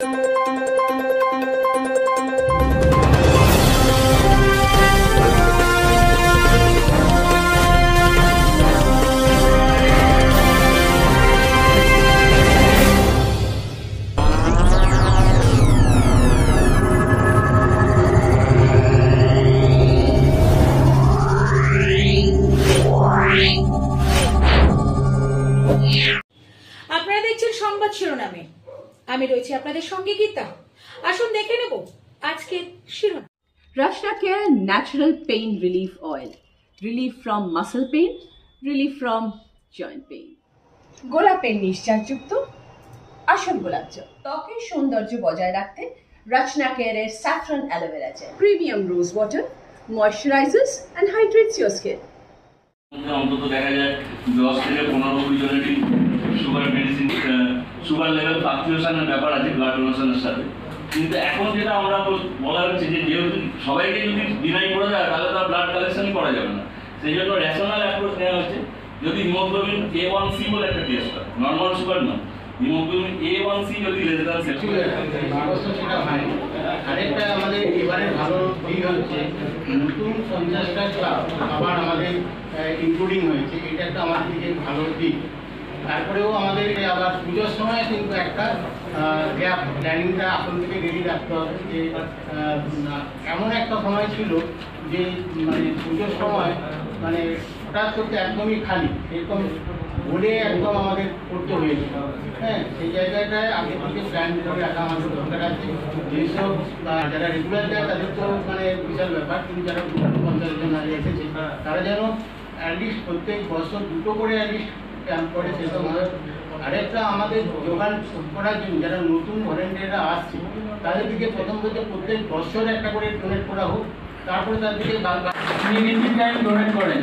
আপনারা দেখছেন সংবাদ শিরোনামে, আমি রয়েছি আপনাদের সঙ্গে গীতা। আসুন দেখে নেব আজকের শিরোনাম। Rashna Care Natural Pain Relief Oil. Relief from muscle pain, relief from joint pain. গোলাপের নিশ্চাসযুক্ত আসল গোলাপ জল ত্বকের সৌন্দর্য বজায় রাখতে Rashna Care Saffron Aloe Vera Gel. Premium rose water moisturizes and hydrates your skin. অন্তত দেখা যায় 10 থেকে 15 জনেরই সুগার মেডিসিন সুগার লেভেল ফ্লাকচুয়েশনের ব্যাপার আছে ব্লাড ডোনেশনের সাথে। কিন্তু এখন যেটা আমরা বলা হচ্ছে যে যেহেতু সবাইকে যদি ডিনাই করা যায় তাহলে তার ব্লাড কালেকশনই করা যাবে না, সেই জন্য রেশনাল অ্যাপ্রোচ নেওয়া হচ্ছে। যদি হিমোগ্লোবিন A1C বলে একটা টেস্ট হয়, নর্মাল সুগার নয়, হিমোগ্লোবিন A1C যদি লেস দ্যান 70 সেটা হয়। আরেকটা আমাদের এবারে ভালো দিক হচ্ছে নতুন 50টা ক্লাব আবার আমাদের ইনক্লুডিং হয়েছে, এটা একটা আমাদের দিকে ভালো দিক। তারপরেও আমাদের আবার পুজোর সময় কিন্তু একটা গ্যাপ প্ল্যানিংটা এখন থেকে রেডি রাখতে হবে যে এমন একটা সময় ছিল যে মানে পুজোর সময় মানে হঠাৎ করতে একদমই খালি, এরকম বলে একদম আমাদের করতে হয়েছিল। হ্যাঁ, সেই জায়গাটায় আগে থেকে প্ল্যান করে রাখা আমাদের দরকার আছে। যেসব যারা রেগুলার যায় তাদের তো মানে বিশাল ব্যাপার, কিন্তু যারা 50 জন আগে এসেছে তারা যেন অ্যাটলিস্ট প্রত্যেক বছর 2টো করে অ্যাটলিস্ট ক্যাম্প করে সেসব হয়। আরেকটা আমাদের যোগান করার জন্য যারা নতুন ভলেন্টিয়াররা আসছে তাদের দিকে প্রথম প্রত্যেক বছর একটা করে ডোনেট করা হোক, তারপরে তার দিকে টাইম ডোনেট করেন।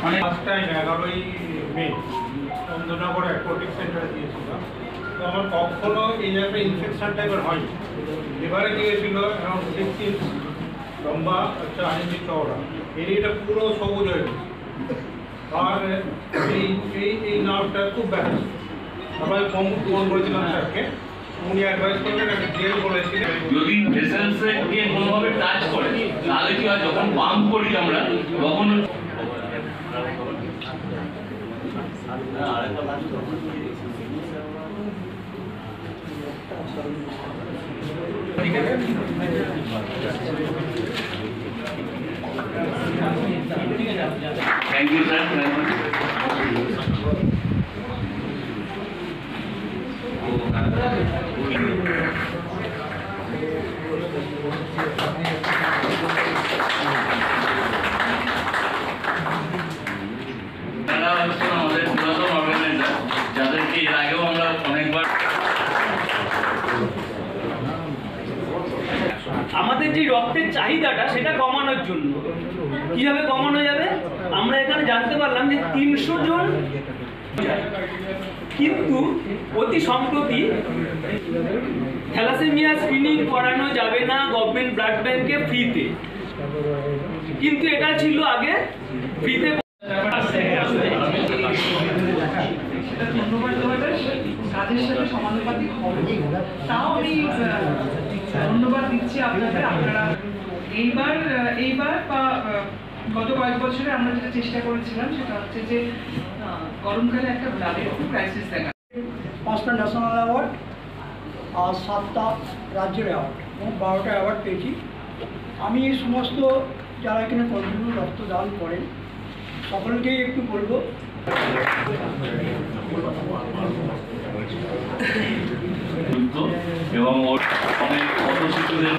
মানে ফার্স্ট টাইম 11ই মে চন্দ্রনগর অ্যাকোয়াটিক সেন্টারে দিয়েছিলাম। তো আমার কখনো এই জায়গায় ইনফেকশন টাইপের হয়নি। এবারে দিয়েছিল অ্যারাউন্ড 6 ইঞ্চ লম্বা, 4 ইঞ্চি চওড়া, এরিয়াটা পুরো সবুজ হয়ে গেছে। আর এই নার্ভটা খুব ব্যালেন্স। সবাই ফোন করেছিলাম স্যারকে, উনি অ্যাডভাইস করলেন একটা জেল বলেছিলেন। যদি ভেসেলসে গিয়ে কোনোভাবে টাচ করে তাহলে কি হয়, যখন পাম্প করি আমরা তখন থ্যাংক ইউ স্যার। আমাদের পুরাতন অর্গানাইজার, যাদেরকে এর আগেও আমরা অনেকবার আমাদের যে রক্তের চাহিদাটা সেটা কমানোর জন্য কিভাবে কমানো যাবে আমরা এখানে জানতে পারলাম যে 300 জন, কিন্তু অতি সম্প্রতি থ্যালাসেমিয়া স্ক্রিনিং করানো যাবে না গভর্নমেন্ট ব্লাড ব্যাংকে ফ্রিতে, কিন্তু এটা ছিল আগে ফ্রিতে। কাজের সাথে সমানুপাতিক হবে, তাও আমি ধন্যবাদ দিচ্ছি আপনাদের। আপনারা এইবার বা গত কয়েক বছরে আমরা যেটা চেষ্টা করেছিলাম সেটা হচ্ছে যে গরমকালে একটা ব্লাডের খুব ক্রাইসিস দেখা, 5টা ন্যাশনাল অ্যাওয়ার্ড আর 7টা রাজ্যের অ্যাওয়ার্ড, মোট 12টা অ্যাওয়ার্ড পেয়েছি। আমি এই সমস্ত যারা এখানে কন্টিনিউ রক্তদান করেন সকলকেই একটু বলবো এবং অনেক পথশিশুদের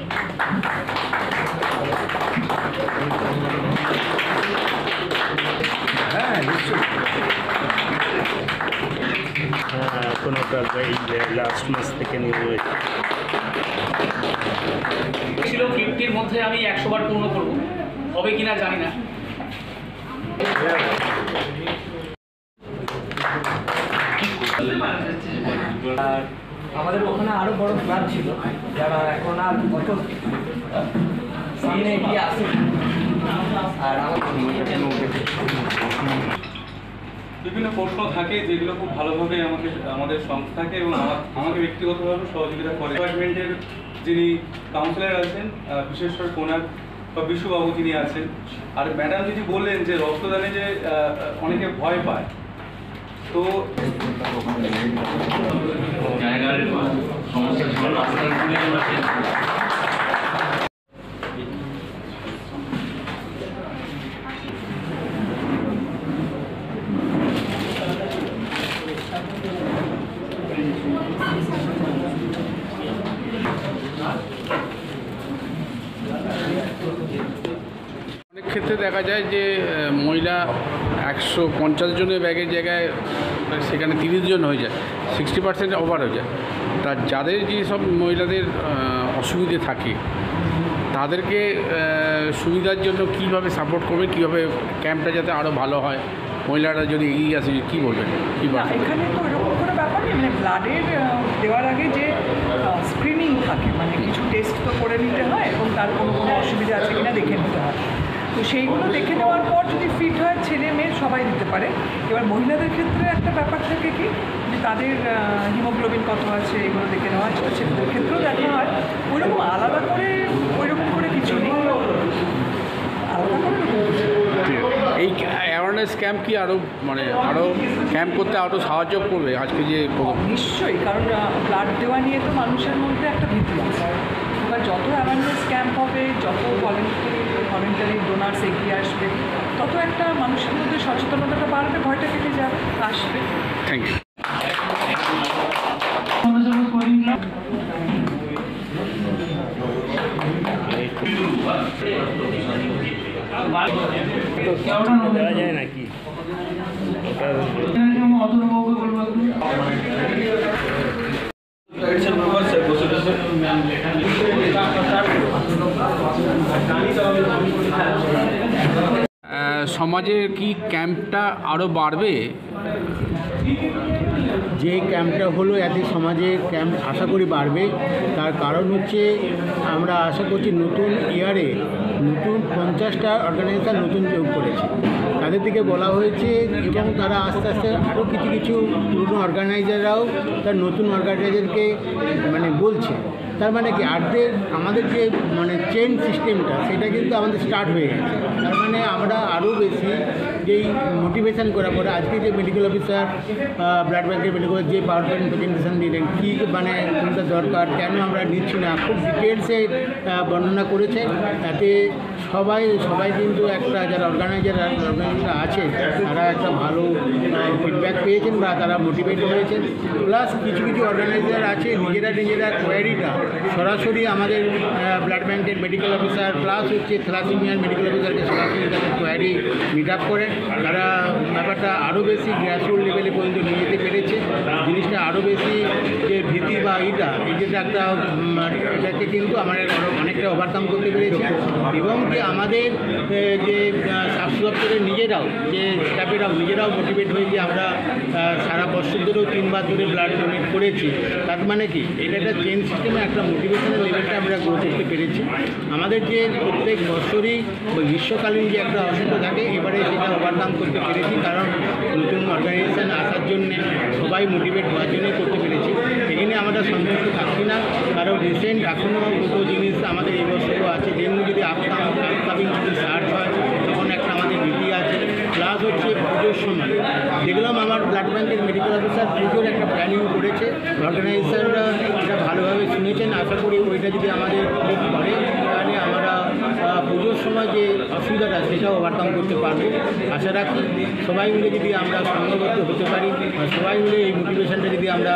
কোনো কাজ লাস্ট মাস থেকে নিয়ে ছিল 50-র মধ্যে আমি 100 বার পূর্ণ করবো, হবে কিনা জানি না। আর আমাদের ওখানে আরো বড় ক্লাব ছিল যারা এখন আর কত সামনে এগিয়ে আসে। আর বিভিন্ন প্রশ্ন থাকে যেগুলো খুব ভালোভাবে আমাদের সংস্থাকে এবং আমাকে ব্যক্তিগতভাবে সহযোগিতা করে। ডিপার্টমেন্টের যিনি কাউন্সিলর আছেন, বিশেষ করে কোনার বা বিশ্ববাবু তিনি আছেন, আর ম্যাডাম যদি বললেন যে রক্তদানে যে অনেকে ভয় পায়, তো জায়গার সমস্যা ছিল অনেক ক্ষেত্রে দেখা যায় যে মহিলা 150 জনের ব্যাগের জায়গায় সেখানে 30 জন হয়ে যায়, 60% ওভার হয়ে যায়। তা যাদের যেসব মহিলাদের অসুবিধে থাকে তাদেরকে সুবিধার জন্য কীভাবে সাপোর্ট করবে, কীভাবে ক্যাম্পটা যাতে আরও ভালো হয়, মহিলারা যদি এগিয়ে আসে, কী বলবেন? কী না, এখানে তো এরকম কোনো ব্যাপার নেই। মানে ব্লাডের দেওয়ার আগে যে স্ক্রিনিং থাকে, মানে কিছু টেস্ট তো করে নিতে হয় এবং তার কোনো অসুবিধা আছে কিনা দেখে নিতে হয়। তো সেইগুলো দেখে নেওয়ার পর যদি ফিট হয়, ছেলে মেয়ে সবাই দিতে পারে। এবার মহিলাদের ক্ষেত্রে একটা ব্যাপার থাকে কি, যে তাদের হিমোগ্লোবিন কত আছে এগুলো দেখে নেওয়া হয়, সেটা ছেলেদের ক্ষেত্রেও দেখা হয়। ওইরকম আলাদা করে ওইরকম করে কিছু নেই, আলাদা করে এই অ্যাওয়ারনেস ক্যাম্প কি আরও আরও ক্যাম্প করতে আরও সাহায্য করবে আজকে যে? নিশ্চয়ই, কারণ ব্লাড দেওয়া নিয়ে তো মানুষের মধ্যে একটা ভীতি আছে। এবার যত অ্যাওয়ারনেস ক্যাম্প হবে, যত ভলেন্টারি ডোনার্স এগিয়ে আসবে, তত একটা মানুষের মধ্যে সচেতনতাটা বাড়বে, ভয়টা কেটে যাবে, আসবে। Thank you. দেওয়া যায় নাকি? সমাজে কি ক্যাম্পটা আরও বাড়বে? যে ক্যাম্পটা হলো এতে সমাজে ক্যাম্প আশা করি বাড়বে। তার কারণ হচ্ছে আমরা আশা করছি নতুন ইয়ারে নতুন 50টা অর্গানাইজেশন নতুন যোগ করেছে, তাদের থেকে বলা হয়েছে, এবং তারা আস্তে আস্তে আরও কিছু পুরনো অর্গানাইজাররাও তার নতুন অর্গানাইজারকে বলছে। তার মানে কি আমাদের যে চেন সিস্টেমটা সেটা কিন্তু আমাদের স্টার্ট হয়ে গেছে। তার মানে আমরা আরও বেশি যেই মোটিভেশন করার পরে আজকে যে মেডিকেল অফিসার ব্লাড ব্যাঙ্কের মেডিকেল যে পাওয়ার পয়েন্ট প্রেজেন্টেশন দিলেন, কী কোনটা দরকার, কেন আমরা নিচ্ছি না, খুব ডিটেলসে বর্ণনা করেছে। তাতে সবাই কিন্তু একটা যারা অর্গানাইজার আছে তারা একটা ভালো ফিডব্যাক পেয়েছেন বা তারা মোটিভেট হয়েছেন। প্লাস কিছু অর্গানাইজার আছে নিজেরা কোয়ারিটা সরাসরি আমাদের ব্লাড ব্যাঙ্কের মেডিকেল অফিসার প্লাস থ্যালাসেমিয়ার মেডিকেল অফিসারকে সরাসরি তাদের কোয়ারি মিট আপ করেন। তারা ব্যাপারটা আরও বেশি গ্রাসরুট লেভেলে পর্যন্ত নিয়ে যেতে পেরেছে। জিনিসটা আরও বেশি যে ভীতি বা এই যেটা একটা এটাকে কিন্তু আমরা অনেকটা ওভারকাম করতে পেরেছি। এবং যে আমাদের যে স্বাস্থ্য দপ্তরের নিজেরাও যে স্টাফেরাও নিজেরাও মোটিভেট হয়ে যে আমরা সারা বছর ধরেও 3 বার ধরে ব্লাড ডোনেট করেছি, তার মানে কি এটা একটা চেন সিস্টেমে একটা মোটিভেশনের লেভেলটা আমরা গ্রো করতে পেরেছি। আমাদের যে প্রত্যেক বছরই গ্রীষ্মকালীন যে একটা অসুবিধা থাকে, এবারে সেটা ওভারকাম করতে পেরেছি, কারণ নতুন অর্গানাইজেশন আসার জন্যে সবাই মোটিভেট হওয়ার জন্যই করতে পেরেছি। এখানে আমরা সন্তুষ্ট থাকছি না, কারণ রিসেন্ট এখনও দুটো জিনিস আমাদের এই বছরও আছে, যেগুলো যদি আপকামিং যদি সার্চ হয় তখন একটা আমাদের ভীতি আছে। প্লাস হচ্ছে পুজোর সময় দেখলাম আমার ব্লাড ব্যাঙ্কের মেডিকেল অফিসার পুজোর একটা প্ল্যানিং করেছে, অর্গানাইজেশনরা এটা ভালোভাবে শুনেছেন। আশা করি ওইটা যদি আমাদের করে তাহলে আমরা পুজোর সময় যে অসুবিধাটা সেটাও ওভারকাম করতে পারবো। আশা রাখি সবাই মিলে যদি আমরা সংঘবদ্ধ হতে পারি, সবাই মিলে এই মোটিভেশনটা যদি আমরা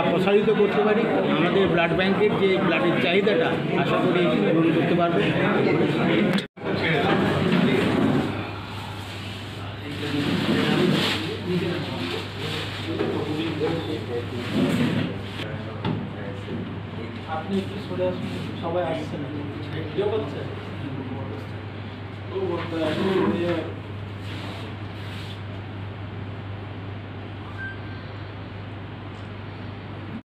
প্রসারিত করতে পারি, আমাদের ব্লাড ব্যাঙ্কের যে ব্লাডের চাহিদাটা আশা করি পূরণ করতে পারবো। আপনি একটু সরে আসুন, সবাই আসছেন, করছে